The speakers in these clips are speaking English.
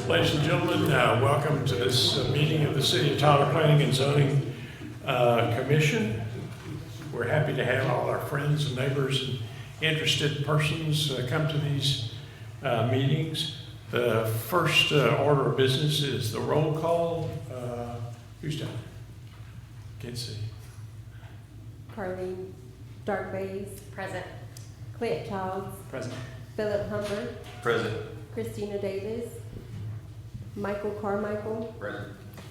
Ladies and gentlemen, welcome to this meeting of the City of Tyler Planning and Zoning Commission. We're happy to have all our friends and neighbors and interested persons come to these meetings. The first order of business is the roll call. Who's down? Can't see. Carleen Dark Bays. Present. Clint Childs. Present. Philip Humbert. Present. Christina Davis. Michael Carmichael. Present.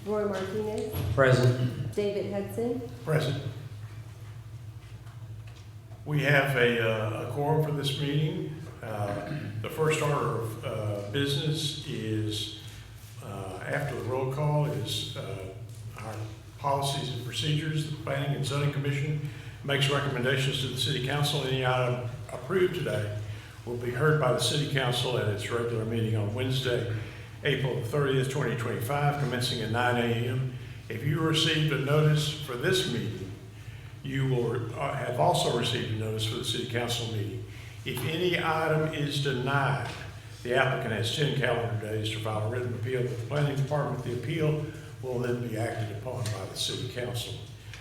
Roy Martinez. Present. David Hudson. Present. We have a quorum for this meeting. The first order of business is, after the roll call, is our policies and procedures. The Planning and Zoning Commission makes recommendations to the City Council. Any item approved today will be heard by the City Council at its regular meeting on Wednesday, April 30th, 2025, commencing at 9 a.m. If you received a notice for this meeting, you will have also received a notice for the City Council meeting. If any item is denied, the applicant has 10 calendar days to file a written appeal with the Planning Department. The appeal will then be acted upon by the City Council.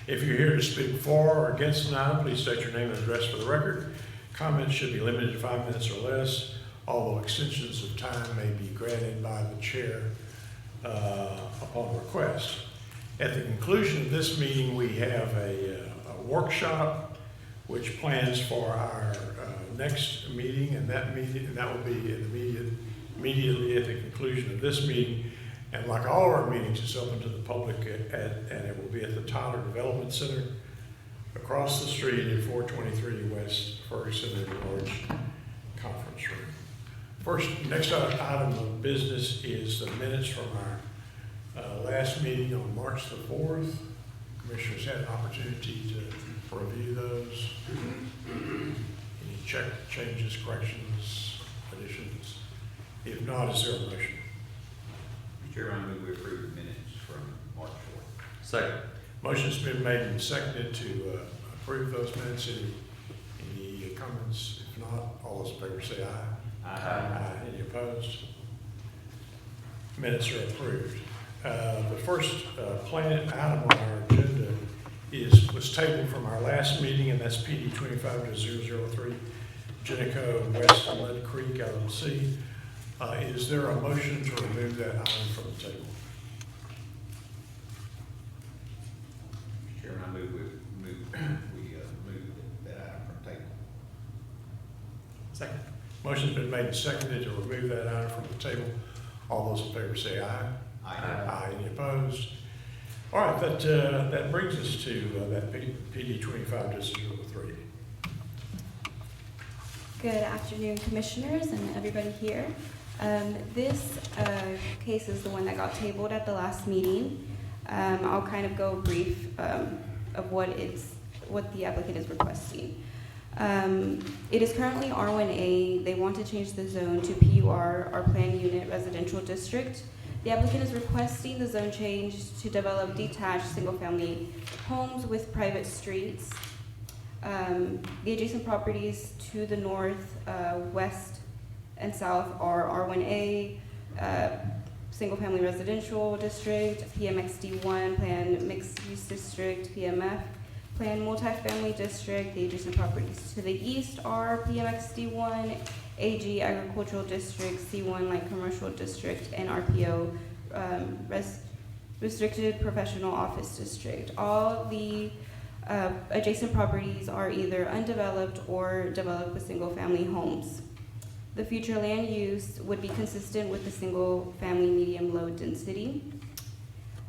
If you're here to speak for or against an item, please state your name and address for the record. Comments should be limited to 5 minutes or less, although extensions of time may be granted by the chair upon request. At the conclusion of this meeting, we have a workshop which plans for our next meeting, and that will be immediately at the conclusion of this meeting. And like all of our meetings, it's open to the public, and it will be at the Tyler Development Center across the street at 423 West Ferguson in the large conference room. Next item of business is the minutes from our last meeting on March the 4th. Commissioners had an opportunity to review those. Any changes, corrections, additions? If not, is there a motion? Mr. Chairman, I move we approve the minutes from March 4th. Second. Motion's been made and seconded to approve those minutes. Any comments? If not, all those in favor say aye. Aye. Any opposed? Minutes are approved. The first planned item on our agenda was tabled from our last meeting, and that's PD 25-003, Genneco West Mud Creek LLC. Is there a motion to remove that item from the table? Mr. Chairman, I move we move that item from the table. Second. Motion's been made and seconded to remove that item from the table. All those in favor say aye. Aye. Any opposed? All right, that brings us to that PD 25-003. Good afternoon, commissioners and everybody here. This case is the one that got tabled at the last meeting. I'll kind of go brief of what the applicant is requesting. It is currently R1A. They want to change the zone to PUR, our planned unit residential district. The applicant is requesting the zone change to develop detached single-family homes with private streets. The adjacent properties to the north, west, and south are R1A, single-family residential district, PMXD1, planned mixed-use district, PMF, planned multifamily district. The adjacent properties to the east are PMXD1, AG agricultural district, C1 light commercial district, and RPO restricted professional office district. All the adjacent properties are either undeveloped or developed with single-family homes. The future land use would be consistent with the single-family medium-low density.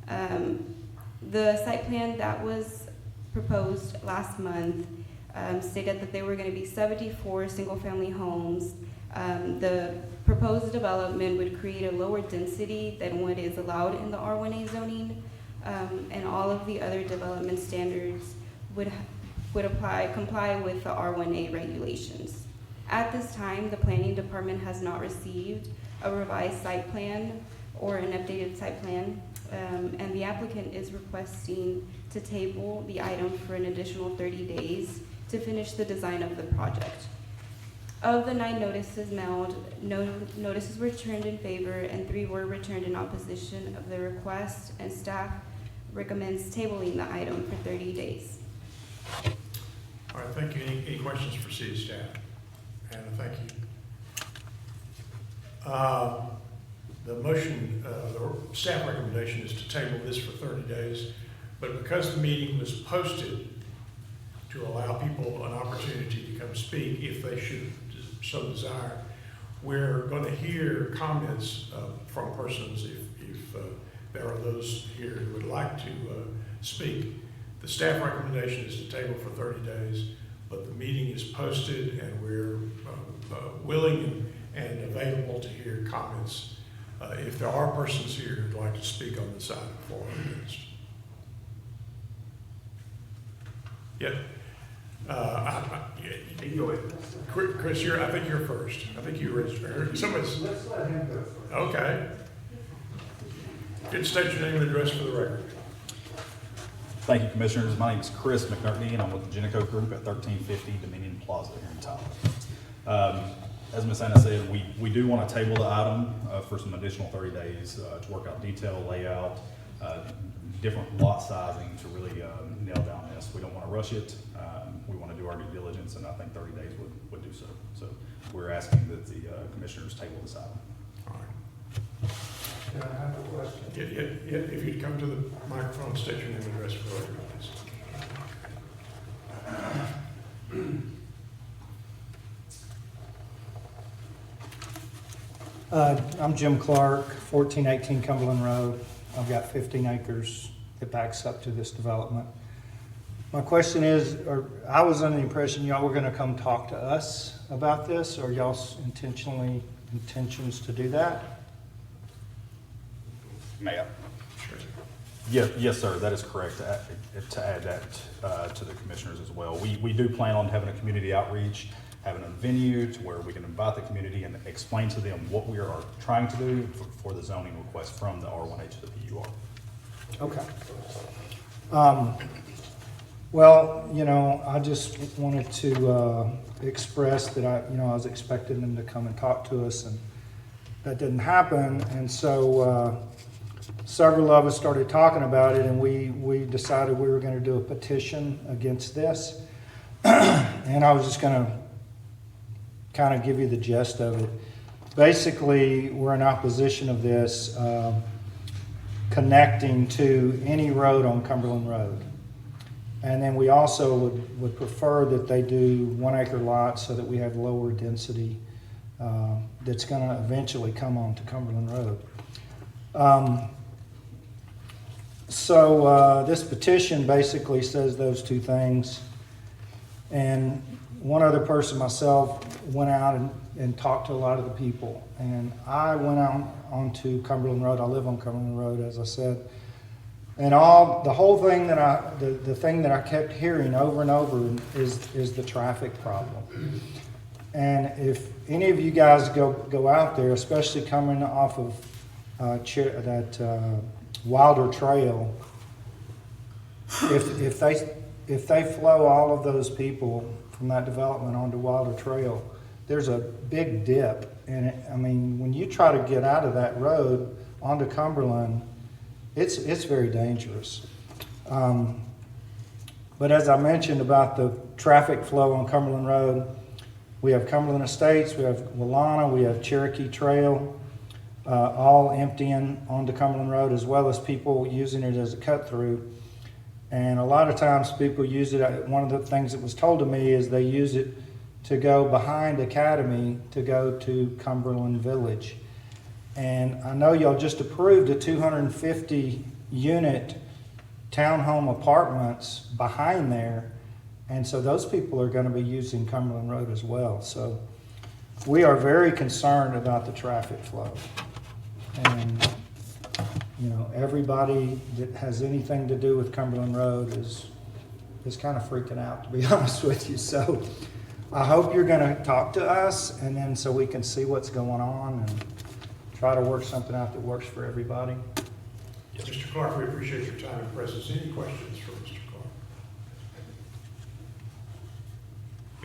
The site plan that was proposed last month stated that there were going to be 74 single-family homes. The proposed development would create a lower density than what is allowed in the R1A zoning, and all of the other development standards would comply with the R1A regulations. At this time, the planning department has not received a revised site plan or an updated site plan, and the applicant is requesting to table the item for an additional 30 days to finish the design of the project. Of the 9 notices mailed, no notices were returned in favor and 3 were returned in opposition of the request, and staff recommends tabling the item for 30 days. All right, thank you. Any questions for city staff? Anna, thank you. The motion, the staff recommendation is to table this for 30 days, but because the meeting was posted to allow people an opportunity to come speak if they should so desire, we're going to hear comments from persons if there are those here who would like to speak. The staff recommendation is to table for 30 days, but the meeting is posted and we're willing and available to hear comments if there are persons here who'd like to speak on this item for our minutes. Yeah. You go ahead. Chris, I think you're first. I think you registered. Somebody's. Let's let him go first. Okay. Good, state your name and address for the record. Thank you, Commissioners. My name is Chris McNerney, and I'm with the Genico Group at 1350 Dominion Plaza here in Tyler. As Ms. Anna said, we do want to table the item for some additional 30 days to work out detail, layout, different lot sizing to really nail down this. We don't want to rush it. We want to do our due diligence, and I think 30 days would do so. So we're asking that the Commissioners table this item. All right. Can I have a question? Yeah, if you'd come to the microphone, state your name and address for the record, please. I'm Jim Clark, 1418 Cumberland Road. I've got 15 acres that backs up to this development. My question is, I was under the impression y'all were gonna come talk to us about this, or y'all's intentions to do that? May I? Sure. Yes, sir, that is correct, to add that to the Commissioners as well. We do plan on having a community outreach, having a venue to where we can invite the community and explain to them what we are trying to do for the zoning request from the R1H to the PUR. Okay. Well, I just wanted to express that I was expecting them to come and talk to us, and that didn't happen. And so several of us started talking about it, and we decided we were going to do a petition against this. And I was just going to kind of give you the gist of it. Basically, we're in opposition of this connecting to any road on Cumberland Road. And then we also would prefer that they do 1 acre lots so that we have lower density that's going to eventually come onto Cumberland Road. So this petition basically says those two things. And one other person, myself, went out and talked to a lot of the people. And I went out onto Cumberland Road. I live on Cumberland Road, as I said. And the whole thing the thing that I kept hearing over and over is the traffic problem. And if any of you guys go out there, especially coming off of that Wilder Trail, if they flow all of those people from that development onto Wilder Trail, there's a big dip. And when you try to get out of that road onto Cumberland, it's very dangerous. But as I mentioned about the traffic flow on Cumberland Road, we have Cumberland Estates, we have Wilana, we have Cherokee Trail, all emptying onto Cumberland Road, as well as people using it as a cut through. And a lot of times people use it, one of the things that was told to me is they use it to go behind Academy to go to Cumberland Village. And I know y'all just approved a 250 unit townhome apartments behind there. And so those people are going to be using Cumberland Road as well. So we are very concerned about the traffic flow. And, everybody that has anything to do with Cumberland Road is kind of freaking out, to be honest with you. So I hope you're going to talk to us, and then so we can see what's going on and try to work something out that works for everybody. Mr. Clark, we appreciate your time and presence. Any questions for Mr. Clark?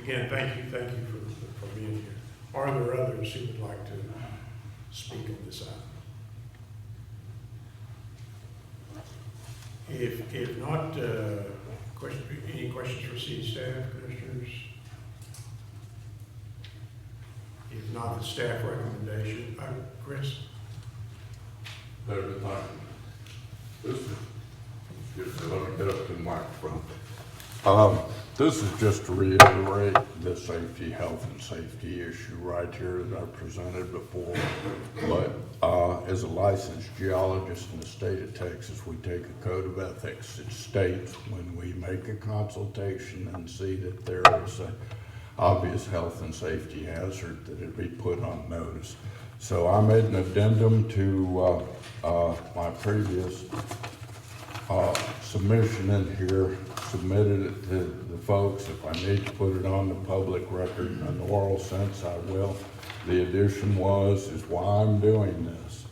Again, thank you for being here. Are there others who would like to speak on this item? If not, any questions for city staff, commissioners? If not, the staff recommendation, Chris? There's not, this is, just let me get up to the microphone. This is just to reiterate the safety, health and safety issue right here that I presented before. But as a licensed geologist in the state of Texas, we take a code of ethics that states when we make a consultation and see that there is an obvious health and safety hazard, that it be put on notice. So I made an addendum to my previous submission in here, submitted it to the folks. If I need to put it on the public record in an oral sense, I will. The addition is why I'm doing this.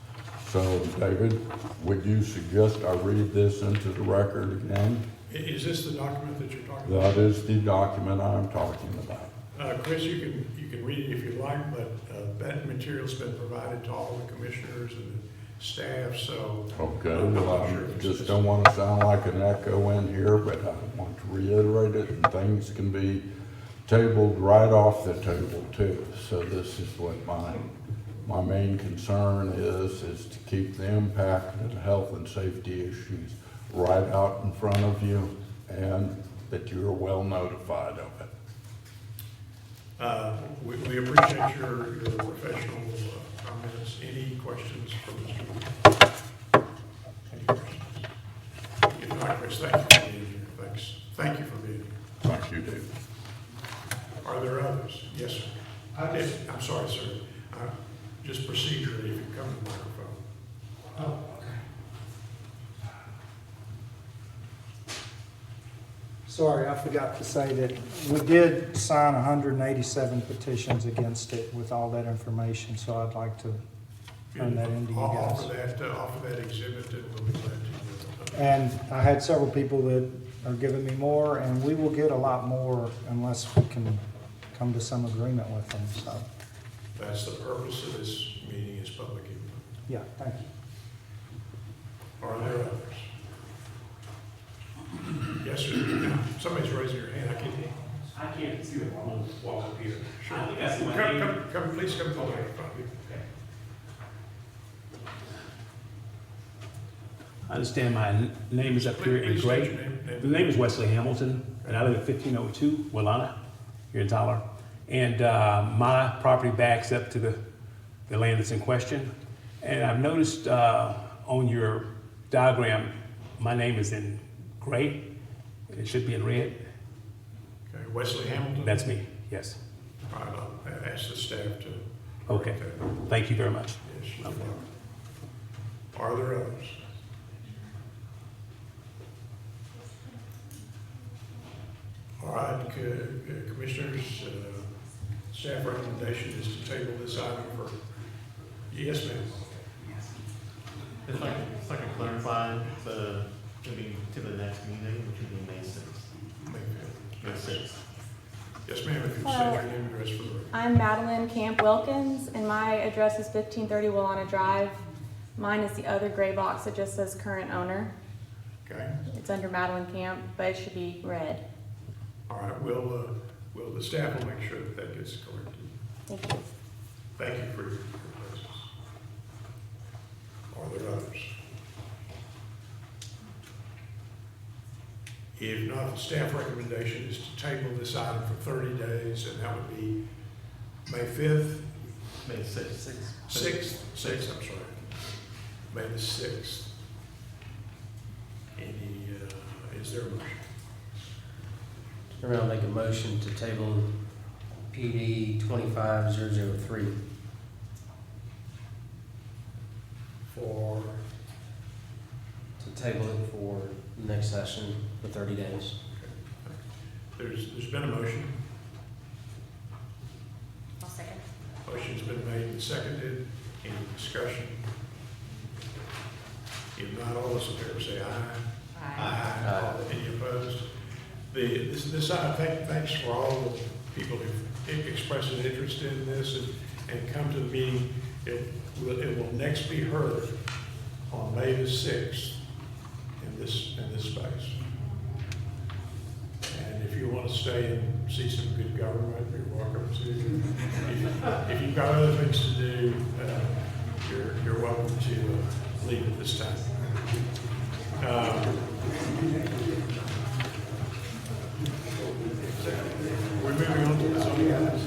So, David, would you suggest I read this into the record again? Is this the document that you're talking about? That is the document I'm talking about. Chris, you can read it if you like, but that material's been provided to all the commissioners and the staff, so. Okay, I'm not well, sure if I it's just don't want to sound like an echo in here, but I want to reiterate it, and things can be tabled right off the table too. So this is what my main concern is to keep the impact of the health and safety issues right out in front of you, and that you're well notified of it. We appreciate your professional comments. Any questions from Mr. Any questions? If not, Chris, thank you for being here. Thanks. Thank you for being here. Thank you, David. Are there others? Yes, sir. I'm sorry, sir. Just procedurally, if you come to the microphone. Oh, sorry, I forgot to say that We did sign 187 petitions against it with all that information, so I'd like to turn that into you guys. Off of that exhibit that we'll be glad to. And I had several people that are giving me more, and we will get a lot more unless we can come to some agreement with them, so, That's the purpose of this meeting, is public input. yeah, thank you. Are there others? Yes, sir. Somebody's raising your hand. I can't see them. I'm gonna walk up here. Sure. I think I see my name. Please come to the microphone. I understand my name is up here in Please gray. state your name. The name is Wesley Hamilton, and I live at 1502 Willana, here in Tyler. And my property backs up to the land that's in question. And I've noticed on your diagram, my name is in gray. It should be in red. Okay, Wesley Hamilton? That's me, yes. All right, I'll ask the staff to. Okay, thank you very much. Yes, you're welcome. Are there others? All right, commissioners, staff recommendation is to table this item for, yes, ma'am. If I can clarify, to be to the next meeting, which would be May 6th. May 6th. Yes, ma'am, if you say your name and address for the record. I'm Madeline Camp Wilkins, and my address is 1530 Willana Drive. Mine is the other gray box that just says current owner. Okay, It's under Madeline Camp, but it should be red. all right, the staff will make sure that that gets corrected. Thank you. Thank you for your presence. Are there others? If not, the staff recommendation is to table this item for 30 days, and that would be May 5th, May 6th. 6th, I'm sorry. May the 6th. Is there a motion? I'll make a motion to table PD 25003. For, To table it for the next session for 30 days. there's been a motion. I'll second. Motion's been made and seconded. Any discussion? If not, all those in favor say aye. Aye. Any opposed? Thanks for all people have expressed an interest in this and come to the meeting. It will next be heard on May the 6th in this space. And if you want to stay and see some good government, you're welcome to. If you've got other things to do, you're welcome to leave at this time. We're moving on to the zoning items.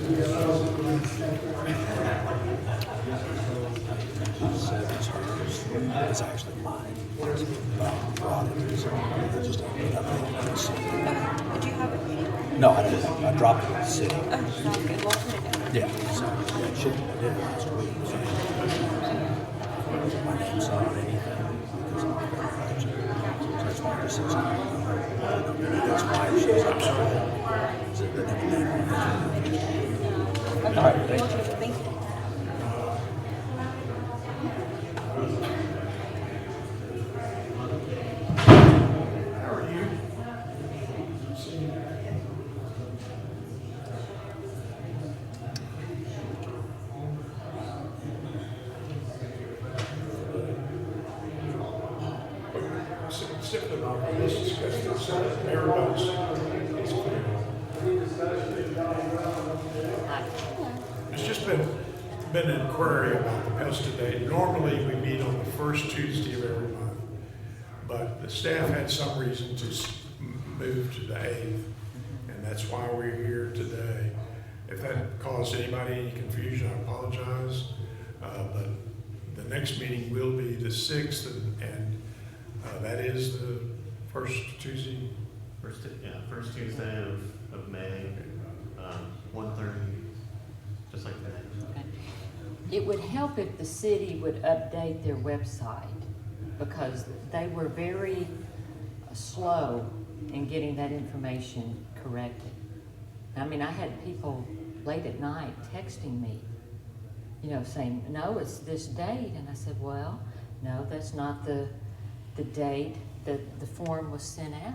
It's actually mine. Would you have it? No, I didn't. I dropped it in the city. Oh, sounds good. We'll put it down. Yeah, so that shit I did last week. So my name's not on anything because I'm very much. So that's why this is. That's why she's upset. So they never name on it. Okay. All right, thank you. Thank you. How are you? Simply about this discussion, so everybody's it's clear. It's just been an inquiry about the pest today. Normally, we meet on the first Tuesday of every month, but the staff had some reason to move to the 8th, and that's why we're here today. If that caused anybody any confusion, I apologize, but the next meeting will be the 6th, and that is the first Tuesday. First Tuesday of May, 1:30, just like that. Okay. It would help if the city would update their website, because they were very slow in getting that information corrected. I mean, I had people late at night texting me, you know, saying, no, it's this date. And I said, well, no, that's not the date that the form was sent out.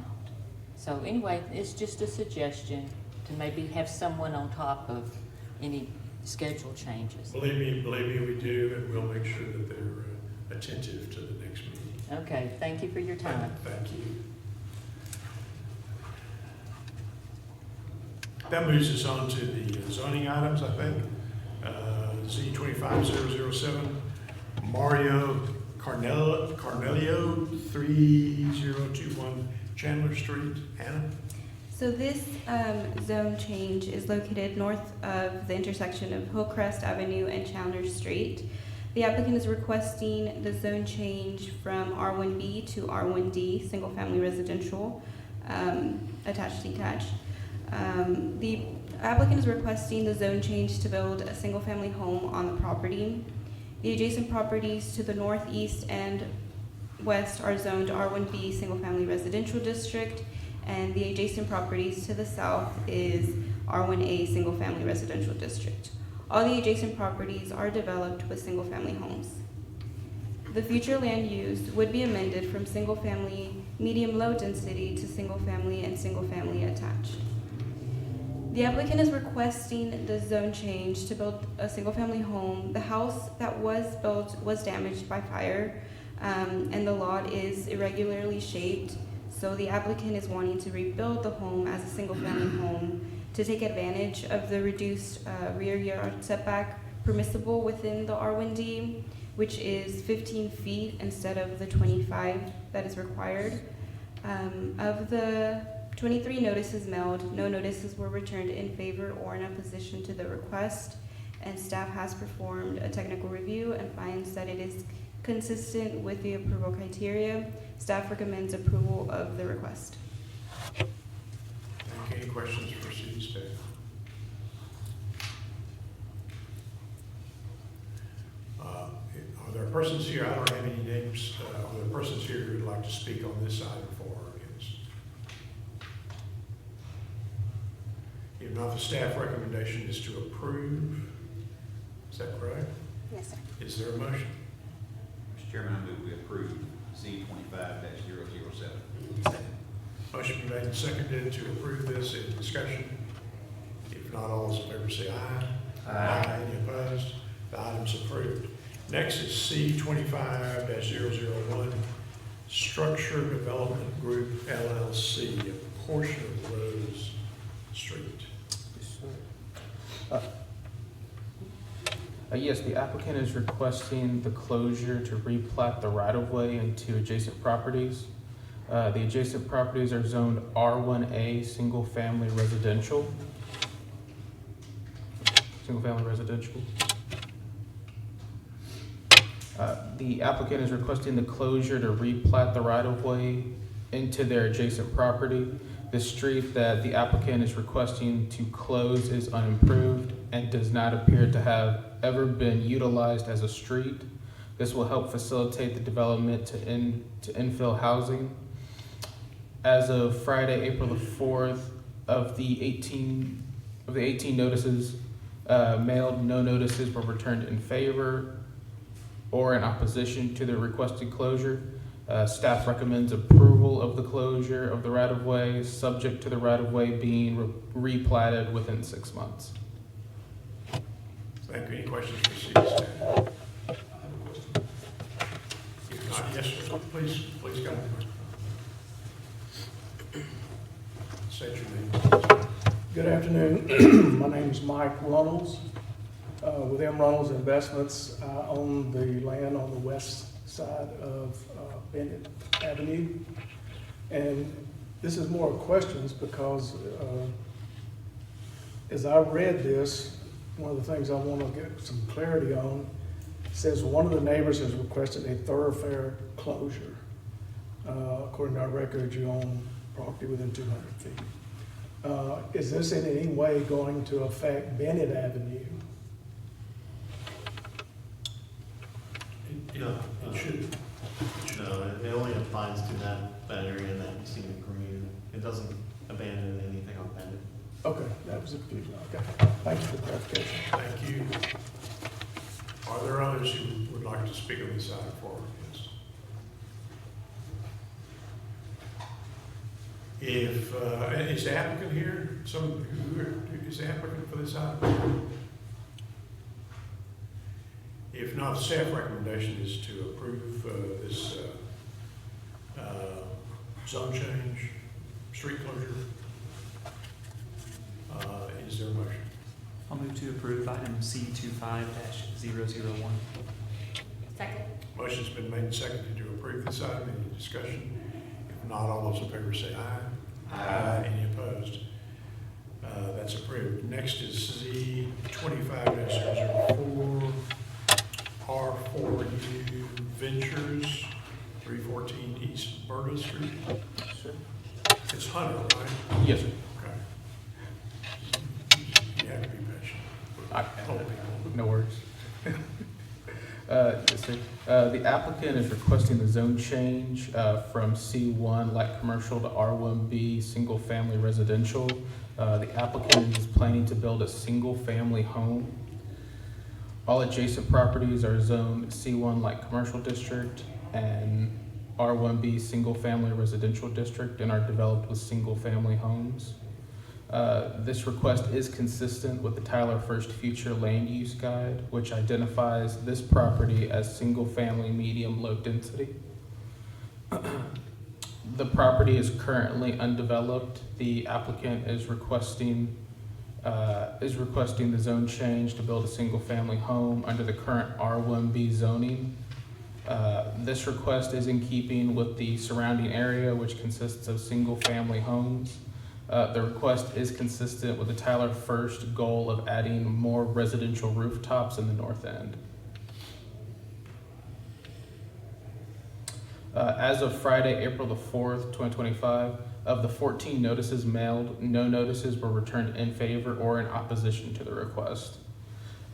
So anyway, it's just a suggestion to maybe have someone on top of any schedule changes. Believe me, we do, and we'll make sure that they're attentive to the next meeting. Okay, thank you for your time. Thank you. That moves us on to the zoning items, I think. Z 25007, Mario Carnelio, 3021 Chandler Street. Hannah? So this zone change is located north of the intersection of Hillcrest Avenue and Chandler Street. The applicant is requesting the zone change from R1B to R1D, single family residential, attached detached. The applicant is requesting the zone change to build a single family home on the property. The adjacent properties to the northeast and west are zoned R1B, single family residential district, and the adjacent properties to the south is R1A, single family residential district. All the adjacent properties are developed with single family homes. The future land use would be amended from single family medium low density to single family and single family attached. The applicant is requesting the zone change to build a single family home. The house that was built was damaged by fire, and the lot is irregularly shaped. So the applicant is wanting to rebuild the home as a single family home to take advantage of the reduced rear yard setback permissible within the R1D, which is 15 feet instead of the 25 that is required. Of the 23 notices mailed, no notices were returned in favor or in opposition to the request, and staff has performed a technical review and finds that it is consistent with the approval criteria. Staff recommends approval of the request. Any questions for city staff? Are there persons here, I don't have any names, are there persons here who would like to speak on this item for or against? If not, the staff recommendation is to approve. Is that correct? Yes, sir. Is there a motion? Mr. Chairman, I move we approve Z 25-007. Motion been made and seconded to approve this. In discussion? If If not, all those in favor say aye. Aye. Any opposed? The item's approved. Next is C 25-001, Structure Development Group LLC, a portion of Rose Street. Yes, the applicant is requesting the closure to replat the right-of-way into adjacent properties. The adjacent properties are zoned R1A, single-family residential. Single-family residential. The applicant is requesting the closure to replat the right-of-way into their adjacent property. The street that the applicant is requesting to close is unimproved and does not appear to have ever been utilized as a street. This will help facilitate the development to infill housing. As of Friday, April the 4th, of the 18 notices mailed, no notices were returned in favor or in opposition to the requested closure. Staff recommends approval of the closure of the right-of-way, subject to the right-of-way being replatted within 6 months. Thank you. Any questions for city staff? If not, yes, sir. Please go ahead. State your name. Good afternoon. My name is Mike Runnels. With M. Runnels Investments, I own the land on the west side of Bennett Avenue. And this is more questions because as I read this, one of the things I want to get some clarity on says one of the neighbors has requested a thoroughfare closure. According to our records, you own property within 200 feet. Is this in any way going to affect Bennett Avenue? No, It should. no, it only applies to that area that you see in green. It doesn't abandon anything on Bennett. Okay, that was a confusion. Okay, thank you for the clarification. Thank you. Are there others who would like to speak on this item forward? Yes. If, is the applicant here? Who is the applicant for this item? If not, the staff recommendation is to approve this zone change, street closure. Is there a motion? I'll move to approve item C25-001. Second. Motion's been made and seconded to approve this item. Any discussion? If not, all those in favor say aye. Aye. Any opposed? That's approved. Next is Z 25-004, R4U Ventures, 314 East Berta Street. Sure. It's Hunter, right? Yes, sir. Okay. You have to be patient. No worries. Yes, sir. The applicant is requesting the zone change from C1 light commercial to R1B single family residential. The applicant is planning to build a single family home. All adjacent properties are zoned C1 light commercial district and R1B single family residential district and are developed with single family homes. This request is consistent with the Tyler First Future Land Use Guide, which identifies this property as single-family medium low density. The property is currently undeveloped. The applicant is requesting the zone change to build a single-family home under the current R1B zoning. This request is in keeping with the surrounding area, which consists of single-family homes. The request is consistent with the Tyler First goal of adding more residential rooftops in the north end. As of Friday, April the 4th, 2025, of the 14 notices mailed, no notices were returned in favor or in opposition to the request.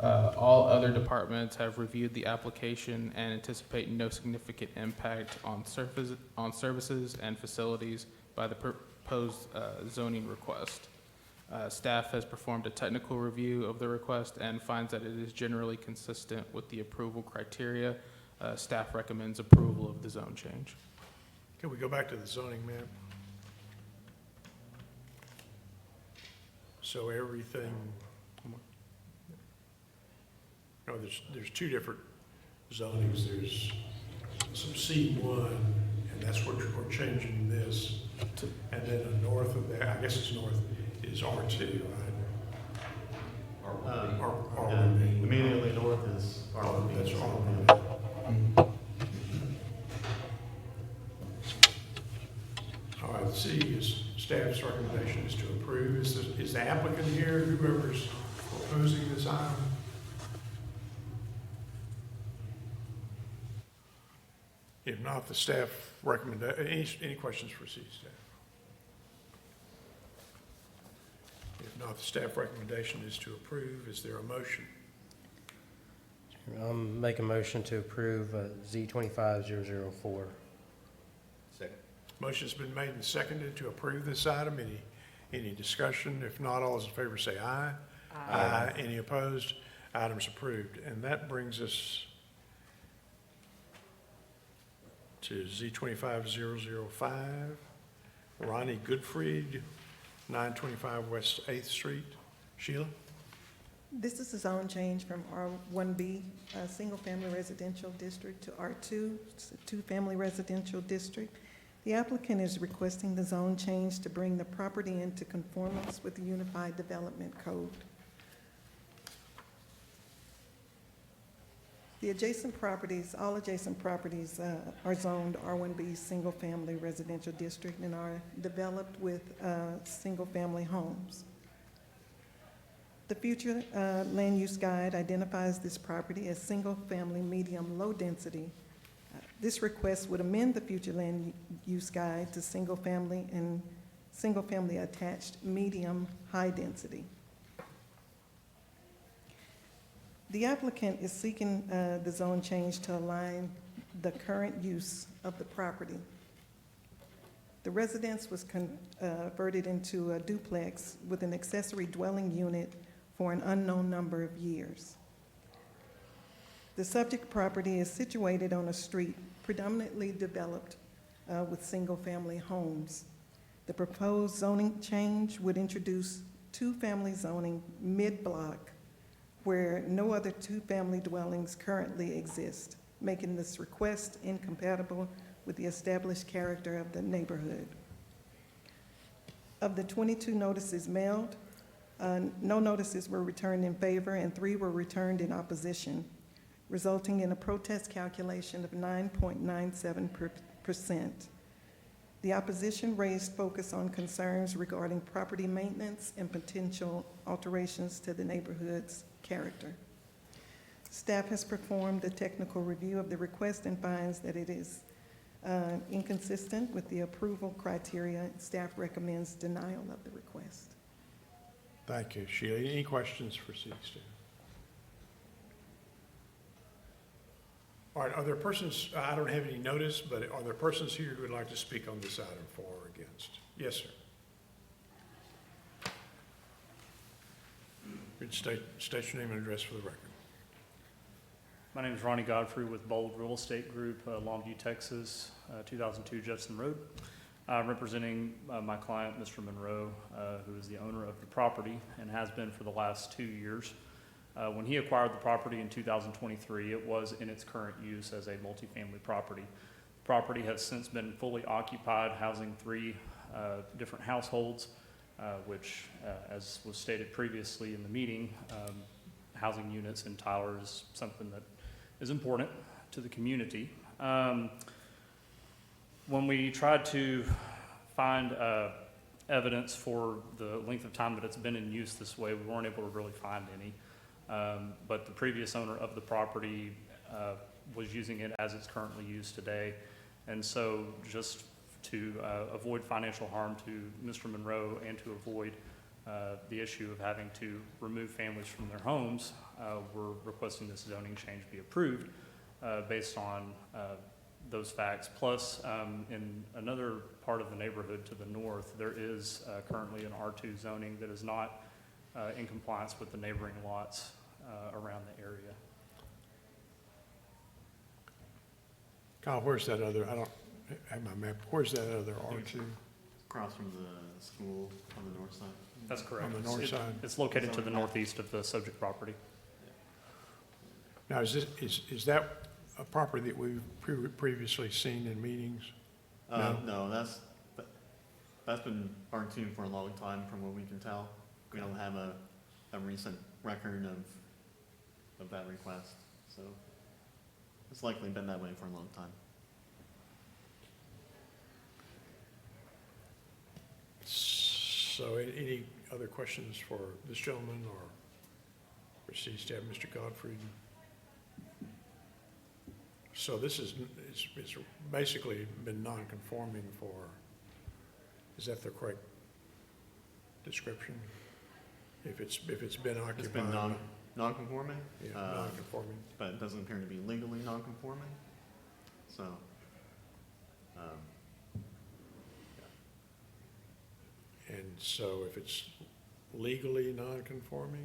All other departments have reviewed the application and anticipate no significant impact on services and facilities by the proposed zoning request. Staff has performed a technical review of the request and finds that it is generally consistent with the approval criteria. Staff recommends approval of the zone change. Can we go back to the zoning map? So everything, no, there's two different zonings. There's some C1, and that's what we're changing this. And then north of that, I guess it's north, is R2, right? R1B. Immediately north is R1B. That's R1B. All right, C is staff's recommendation is to approve. Is the applicant here, whoever's proposing this item? If not, the staff recommend, any questions for C staff? If not, the staff recommendation is to approve. Is there a motion? Make a motion to approve Z25004. Second. Motion's been made and seconded to approve this item. Any discussion? If not, all those in favor say aye. Aye. Any opposed? Item's approved. And that brings us to Z25005, Ronnie Goodfried, 925 West 8th Street. Sheila? This is a zone change from R1B, a single-family residential district, to R2, it's a two-family residential district. The applicant is requesting the zone change to bring the property into conformance with the Unified Development Code. The adjacent properties, all adjacent properties are zoned R1B single-family residential district and are developed with single-family homes. The future land use guide identifies this property as single-family, medium, low density. This request would amend the future land use guide to single-family and single-family attached, medium, high density. The applicant is seeking the zone change to align the current use of the property. The residence was converted into a duplex with an accessory dwelling unit for an unknown number of years. The subject property is situated on a street predominantly developed with single-family homes. The proposed zoning change would introduce two-family zoning mid-block where no other two-family dwellings currently exist, making this request incompatible with the established character of the neighborhood. Of the 22 notices mailed, no notices were returned in favor and 3 were returned in opposition, resulting in a protest calculation of 9.97%. The opposition raised focus on concerns regarding property maintenance and potential alterations to the neighborhood's character. Staff has performed a technical review of the request and finds that it is inconsistent with the approval criteria. Staff recommends denial of the request. Thank you, Sheila. Any questions for C staff? All right, are there persons, I don't have any notice, but are there persons here who would like to speak on this item for or against? Yes, sir. Could state your name and address for the record. My name is Ronnie Godfrey with Bold Real Estate Group, Longview, Texas, 2002 Judson Road. Representing my client, Mr. Monroe, who is the owner of the property and has been for the last 2 years. When he acquired the property in 2023, it was in its current use as a multifamily property. The property has since been fully occupied, housing 3 different households, which, as was stated previously in the meeting, housing units in Tyler is something that is important to the community. When we tried to find evidence for the length of time that it's been in use this way, we weren't able to really find any. But the previous owner of the property was using it as it's currently used today. And so just to avoid financial harm to Mr. Monroe and to avoid the issue of having to remove families from their homes, we're requesting this zoning change be approved based on those facts. Plus, in another part of the neighborhood to the north, there is currently an R2 zoning that is not in compliance with the neighboring lots around the area. Kyle, where's that other, I don't have my map, where's that other R2? across from the school on the north side. That's correct. On the north side. It's located to the northeast of the subject property. Now, is that a property that we've previously seen in meetings? No, that's been R2 for a long time, from what we can tell. We don't have a recent record of that request, so it's likely been that way for a long time. So any other questions for this gentleman or for city staff, Mr. Godfrey? So this is, it's basically been non-conforming for, is that the correct description? If it's been occupied? It's been non-conforming? Yeah, non-conforming. But it doesn't appear to be legally non-conforming, so. And so if it's legally non-conforming,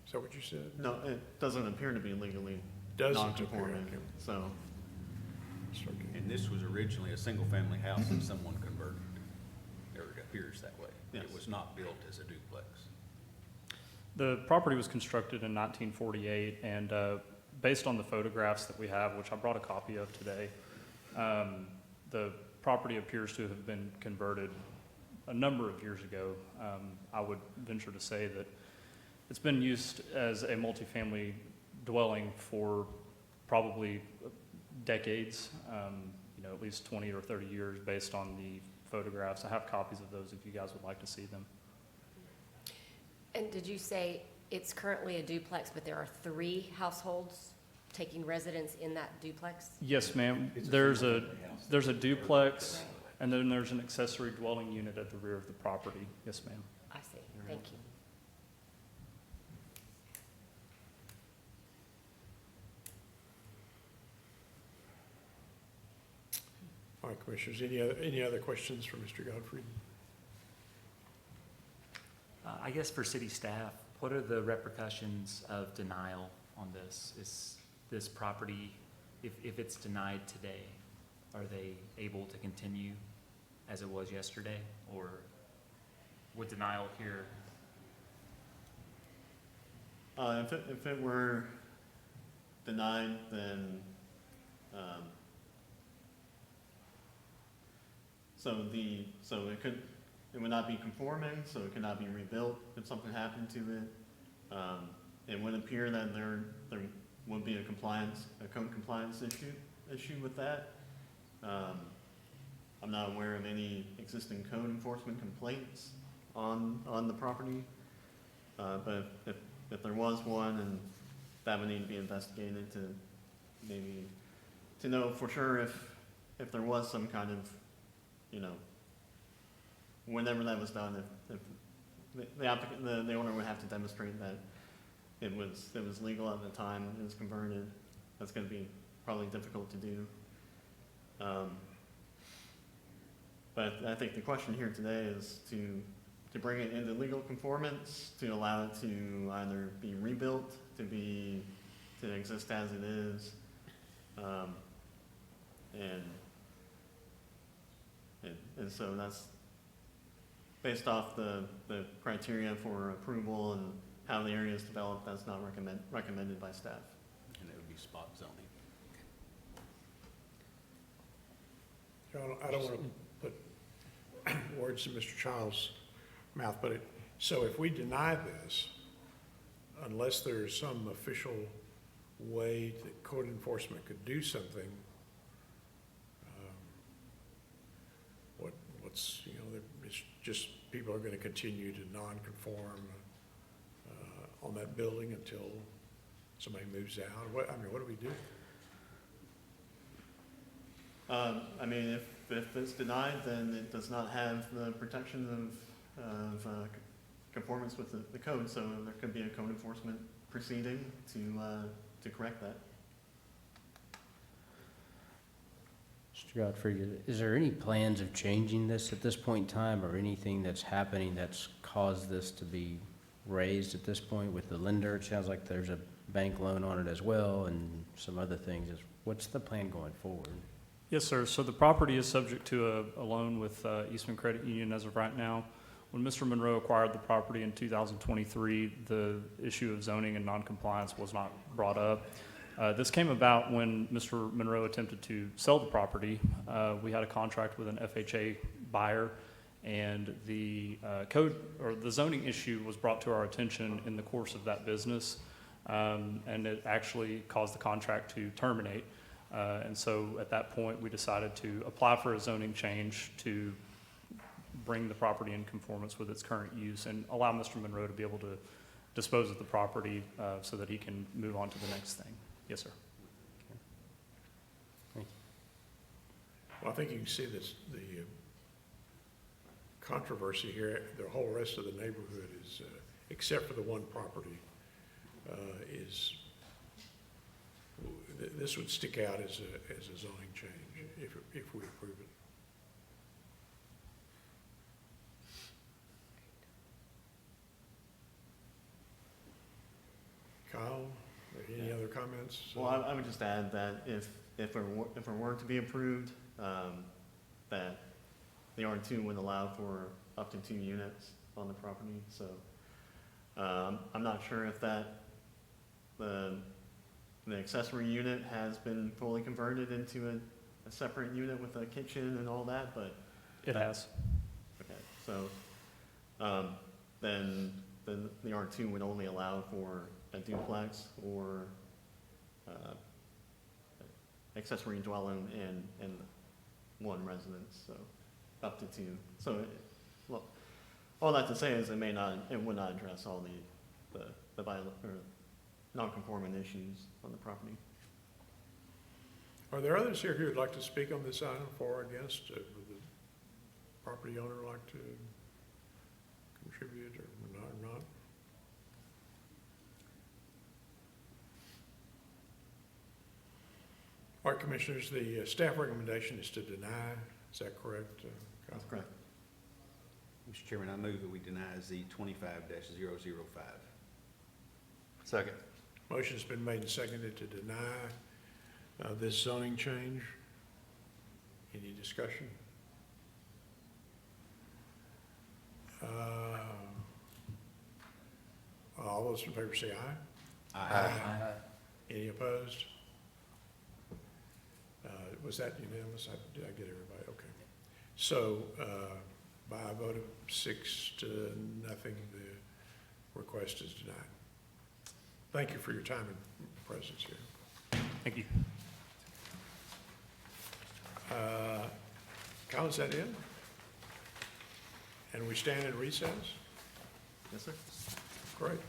is that what you said? No, it doesn't appear to be legally Doesn't non-conforming, appear, okay. so. And this was originally a single-family house that someone converted, or it appears that way. Yes. It was not built as a duplex. The property was constructed in 1948, and based on the photographs that we have, which I brought a copy of today, the property appears to have been converted a number of years ago. I would venture to say that it's been used as a multifamily dwelling for probably decades, at least 20 or 30 years based on the photographs. I have copies of those if you guys would like to see them. And did you say it's currently a duplex, but there are 3 households taking residence in that duplex? Yes, ma'am. There's a duplex, and then there's an accessory dwelling unit at the rear of the property. Yes, ma'am. I see. Thank you. All right, Commissioners, any other questions for Mr. Godfrey? I guess for city staff, what are the repercussions of denial on this? Is this property, if it's denied today, are they able to continue as it was yesterday? Or would denial here? If it were denied, then, it would not be conforming, so it could not be rebuilt if something happened to it. It would appear that there would be a code compliance issue with that. I'm not aware of any existing code enforcement complaints on the property. But if there was one, and that would need to be investigated to know for sure if there was some kind of, whenever that was done, if the applicant, the owner would have to demonstrate that it was legal at the time it was converted. That's going to be probably difficult to do. But I think the question here today is to bring it into legal conformance, to allow it to either be rebuilt, to exist as it is, and so that's based off the criteria for approval and how the area is developed. That's not recommended by staff. And it would be spot zoning. I don't want to put words in Mr. Child's mouth, but so if we deny this, unless there's some official way that code enforcement could do something, it's just people are going to continue to non-conform on that building until somebody moves out. What do we do? If it's denied, then it does not have the protection of conformance with the code, so there could be a code enforcement proceeding to correct that. Mr. Godfrey, is there any plans of changing this at this point in time, or anything that's happening that's caused this to be raised at this point with the lender? It sounds like there's a bank loan on it as well and some other things. What's the plan going forward? Yes, sir. So the property is subject to a loan with Eastman Credit Union as of right now. When Mr. Monroe acquired the property in 2023, the issue of zoning and noncompliance was not brought up. This came about when Mr. Monroe attempted to sell the property. We had a contract with an FHA buyer, and the code or the zoning issue was brought to our attention in the course of that business, and it actually caused the contract to terminate. And so at that point, we decided to apply for a zoning change to bring the property in conformance with its current use and allow Mr. Monroe to be able to dispose of the property so that he can move on to the next thing. Yes, sir. Well, I think you can see this, the controversy here, the whole rest of the neighborhood is, except for the one property, is, this would stick out as a zoning change if we approve it. Kyle, any other comments? Well, I would just add that if it were to be approved, that the R2 would allow for up to 2 units on the property, so, I'm not sure if the accessory unit has been fully converted into a separate unit with a kitchen and all that, but. It has. Okay, so, then the R2 would only allow for a duplex or, accessory dwelling and one residence, so up to 2. So, well, all that to say is it would not address all the non-conforming issues on the property. Are there others here who would like to speak on this item, for or against? Would the property owner like to contribute or not? All right, Commissioners, the staff recommendation is to deny. Is that correct? That's correct. Mr. Chairman, I move that we deny Z 25-005. Second. Motion's been made and seconded to deny this zoning change. Any discussion? All those in favor say aye. Aye. Any opposed? Was that unanimous? Did I get everybody? Okay. So, by a vote of 6-0, the request is denied. Thank you for your time and presence here. Thank you. Kyle, is that it? And we stand in recess? Yes, sir. Great.